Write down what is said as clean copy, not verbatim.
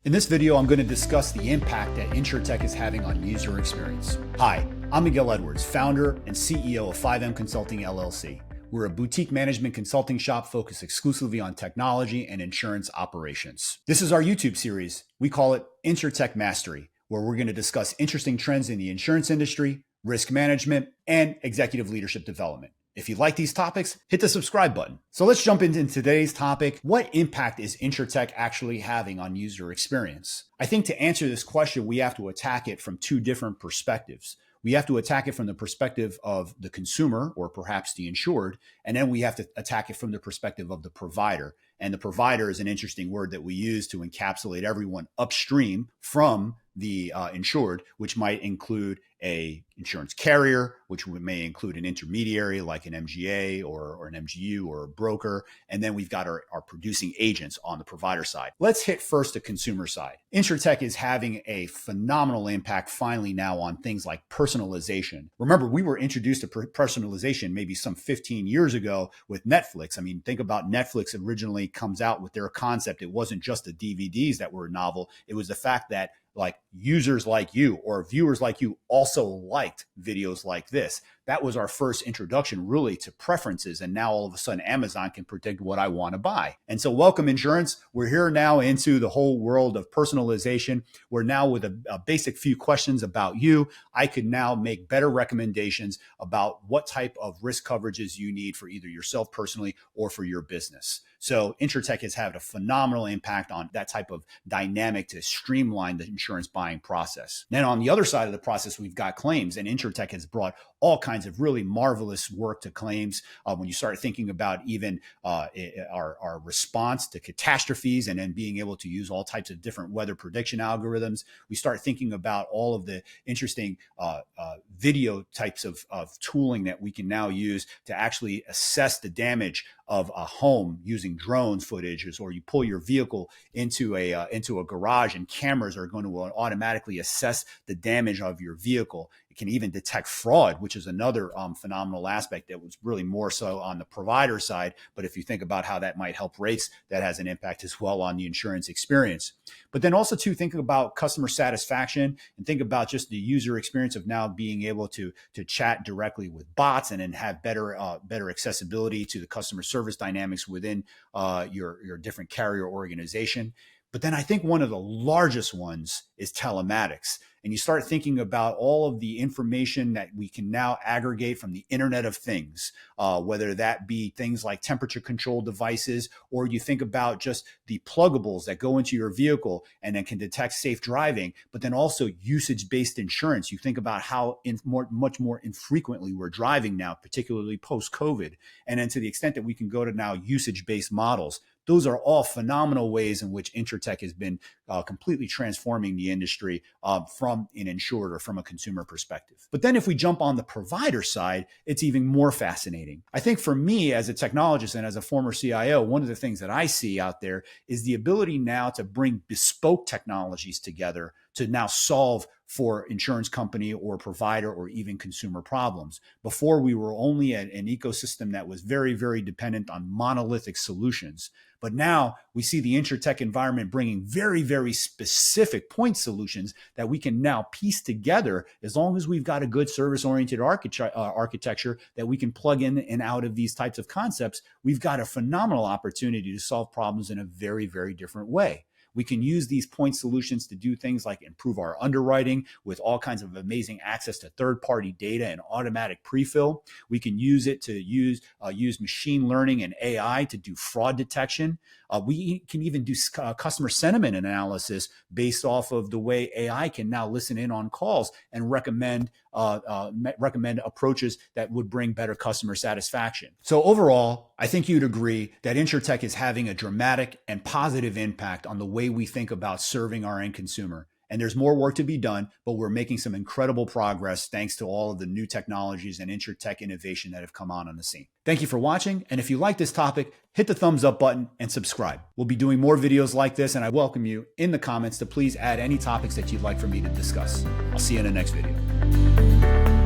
In this video, I'm going to discuss the impact that InsurTech is having on user experience. Hi, I'm Miguel Edwards, founder and CEO of FiveM Consulting LLC. We're a boutique management consulting shop focused exclusively on technology and insurance operations. This is our YouTube series. We call it InsurTech Mastery, where we're going to discuss interesting trends in the insurance industry, risk management, and executive leadership development. If you like these topics, hit the subscribe button. So let's jump into today's topic. What impact is InsurTech actually having on user experience? I think to answer this question, we have to attack it from two different perspectives. We have to attack it from the perspective of the consumer or perhaps the insured, and then we have to attack it from the perspective of the provider. And the provider is an interesting word that we use to encapsulate everyone upstream from the insured, which might include a insurance carrier, which may include an intermediary like an MGA or an MGU or a broker. And then we've got our producing agents on the provider side. Let's hit first the consumer side. InsurTech is having a phenomenal impact finally now on things like personalization. Remember, we were introduced to personalization maybe some 15 years ago with Netflix. I mean, think about Netflix originally comes out with their concept. It wasn't just the DVDs that were novel. It was the fact that like users like you or viewers like you also liked videos like this. That was our first introduction really to preferences. And now all of a sudden Amazon can predict what I want to buy. And so welcome insurance. We're here now into the whole world of personalization. We're now with a basic few questions about you. I could now make better recommendations about what type of risk coverages you need for either yourself personally or for your business. So InsurTech has had a phenomenal impact on that type of dynamic to streamline the insurance buying process. Then on the other side of the process, we've got claims, and InsurTech has brought all kinds of really marvelous work to claims. When you start thinking about even our response to catastrophes and then being able to use all types of different weather prediction algorithms, we start thinking about all of the interesting video types of tooling that we can now use to actually assess the damage of a home using drone footage, or you pull your vehicle into a garage and cameras are going to automatically assess the damage of your vehicle. It can even detect fraud, which is another phenomenal aspect that was really more so on the provider side. But if you think about how that might help rates, that has an impact as well on the insurance experience. But then also to think about customer satisfaction and think about just the user experience of now being able to chat directly with bots and then have better accessibility to the customer service dynamics within your different carrier organization. But then I think one of the largest ones is telematics. And you start thinking about all of the information that we can now aggregate from the Internet of Things, whether that be things like temperature control devices, or you think about just the pluggables that go into your vehicle and then can detect safe driving, but then also usage-based insurance. You think about how much more infrequently we're driving now, particularly post-COVID. And then to the extent that we can go to now usage-based models. Those are all phenomenal ways in which InsurTech has been completely transforming the industry from an insured or from a consumer perspective. But then if we jump on the provider side, it's even more fascinating. I think for me as a technologist and as a former CIO, one of the things that I see out there is the ability now to bring bespoke technologies together to now solve for insurance company or provider or even consumer problems. Before, we were only an ecosystem that was very, very dependent on monolithic solutions. But now we see the InsurTech environment bringing very, very specific point solutions that we can now piece together as long as we've got a good service-oriented architecture that we can plug in and out of these types of concepts. We've got a phenomenal opportunity to solve problems in a very, very different way. We can use these point solutions to do things like improve our underwriting with all kinds of amazing access to third-party data and automatic pre-fill. We can use it to use machine learning and AI to do fraud detection. We can even do customer sentiment analysis based off of the way AI can now listen in on calls and recommend approaches that would bring better customer satisfaction. So overall, I think you'd agree that InsurTech is having a dramatic and positive impact on the way we think about serving our end consumer. And there's more work to be done, but we're making some incredible progress thanks to all of the new technologies and InsurTech innovation that have come on the scene. Thank you for watching. And if you like this topic, hit the thumbs up button and subscribe. We'll be doing more videos like this, and I welcome you in the comments to please add any topics that you'd like for me to discuss. I'll see you in the next video.